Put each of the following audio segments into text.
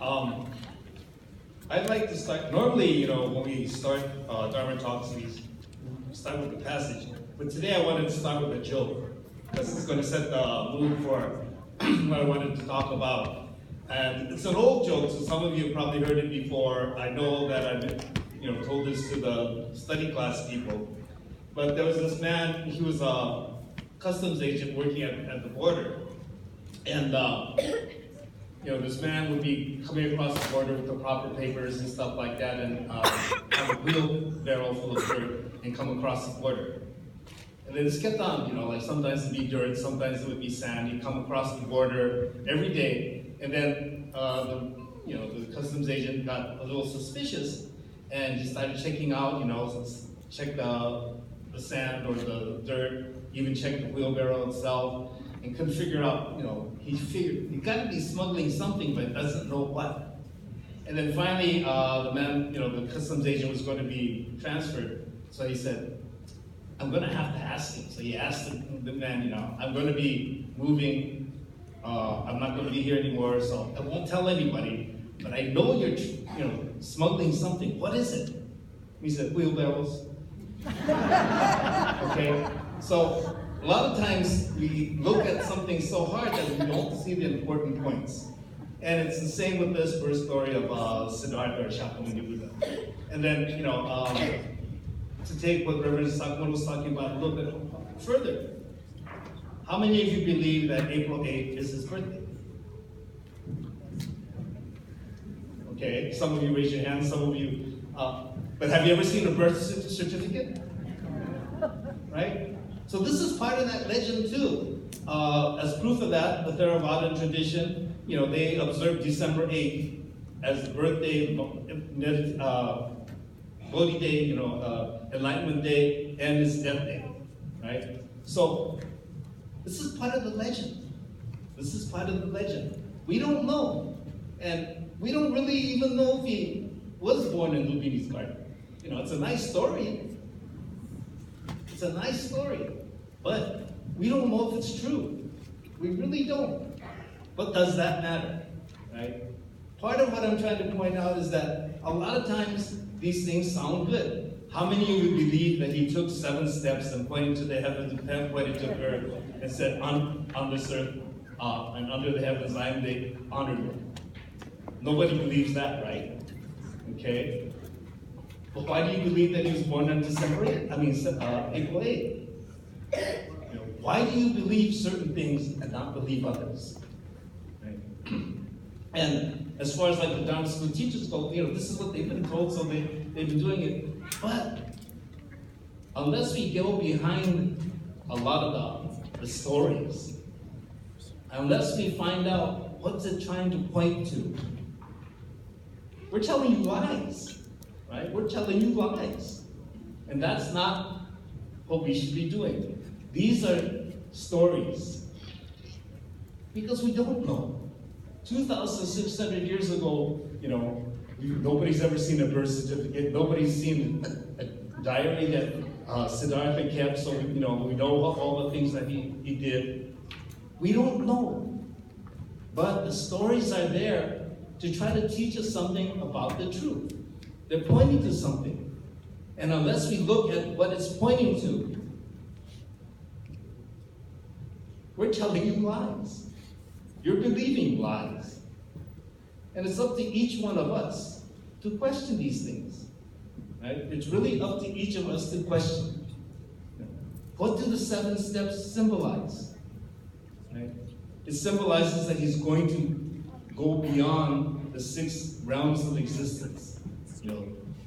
Um, I'd like to start, normally, when we start Dharma talks, we start with the passage. But today I wanted to start with a joke, because it's going to set the mood for what I wanted to talk about. And it's an old joke, so some of you have probably heard it before. I know that I've told this to the study class people. But there was this man, he was a customs agent working at the border. And this man would be coming across the border with the proper papers and stuff like that, and have a wheelbarrow full of dirt and come across the border. And then this kept on, like sometimes it'd be dirt, sometimes it would be sand. He'd come across the border every day, and then the customs agent got a little suspicious, and he started checking out, check the sand or the dirt, even check the wheelbarrow itself, and couldn't figure out, he figured, he got to be smuggling something, but doesn't know what. And then finally, the man, the customs agent was going to be transferred. So he said, I'm going to have to ask him. So he asked the man, I'm going to be moving, I'm not going to be here anymore, so I won't tell anybody, but I know you're, smuggling something. What is it? He said, wheelbarrows. Okay, so a lot of times we look at something so hard that we don't see the important points. And it's the same with this first story of Siddhartha or Shakyamuni Buddha. And then, to take what Reverend Sakamoto was talking about a little bit further, how many of you believe that April 8th is his birthday? Okay, some of you raise your hands, some of you, but have you ever seen a birth certificate? Right? So this is part of that legend too. As proof of that, the Theravada tradition, they observe December 8th as the birthday, Bodhi Day, Enlightenment Day, and his death day, right? So this is part of the legend. This is part of the legend. We don't know, and we don't really even know if he was born in Lumbini's garden. It's a nice story. It's a nice story, but we don't know if it's true. We really don't. But does that matter, right? Part of what I'm trying to point out is that a lot of times these things sound good. How many of you believe that he took 7 steps and pointed to the heavens and pointed to earth and said, on this earth and under the heavens I am the honored one? Nobody believes that, right? Okay. But why do you believe that he was born on December 8th? April 8th. Why do you believe certain things and not believe others? Right? And as far as like the Dharma school teachers go, this is what they've been told, so they've been doing it. But unless we go behind a lot of the stories, unless we find out what's it trying to point to, we're telling you lies. Right? We're telling you lies. And that's not what we should be doing. These are stories. Because we don't know. 2,600 years ago, nobody's ever seen a birth certificate. Nobody's seen a diary that Siddhartha kept, so we know all the things that he did. We don't know. But the stories are there to try to teach us something about the truth. They're pointing to something. And unless we look at what it's pointing to, we're telling you lies. You're believing lies. And it's up to each one of us to question these things. Right? It's really up to each of us to question. What do the 7 steps symbolize? Right? It symbolizes that he's going to go beyond the 6 realms of existence.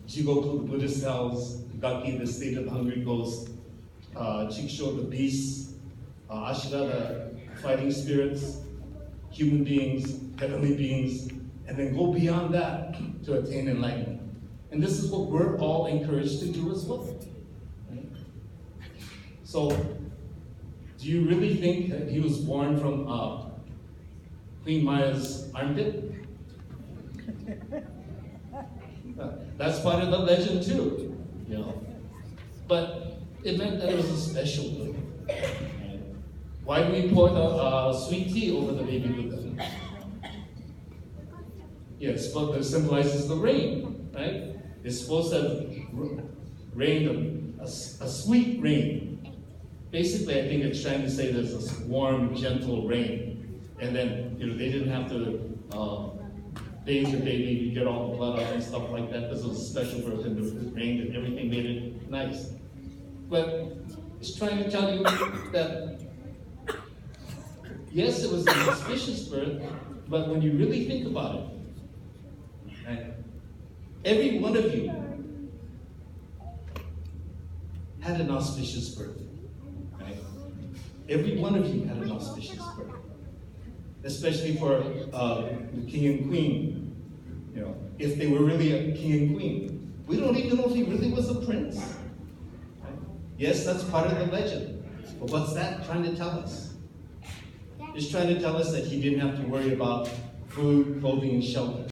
Jigoku, the Buddhist hells, Gaki, the state of the hungry ghost, Chiksho, the beasts, Ashura, the fighting spirits, human beings, heavenly beings, and then go beyond that to attain enlightenment. And this is what we're all encouraged to do as well. Right? So, do you really think that he was born from Queen Maya's armpit? That's part of the legend too, But it meant that it was a special day. Right? Why do we pour the sweet tea over the baby Buddha? Yes, but it symbolizes the rain, right? It's supposed to have rained a sweet rain. Basically, I think it's trying to say there's a warm, gentle rain. And then, they didn't have to bathe the baby to get all the blood out and stuff like that, because it was a special birth and it rained and everything made it nice. But it's trying to tell you that, yes, it was an auspicious birth, but when you really think about it, right, every one of you had an auspicious birth. Right? Every one of you had an auspicious birth. Especially for the king and queen. If they were really a king and queen. We don't even know if he really was a prince. Right? Yes, that's part of the legend. But what's that trying to tell us? It's trying to tell us that he didn't have to worry about food, clothing, and shelter.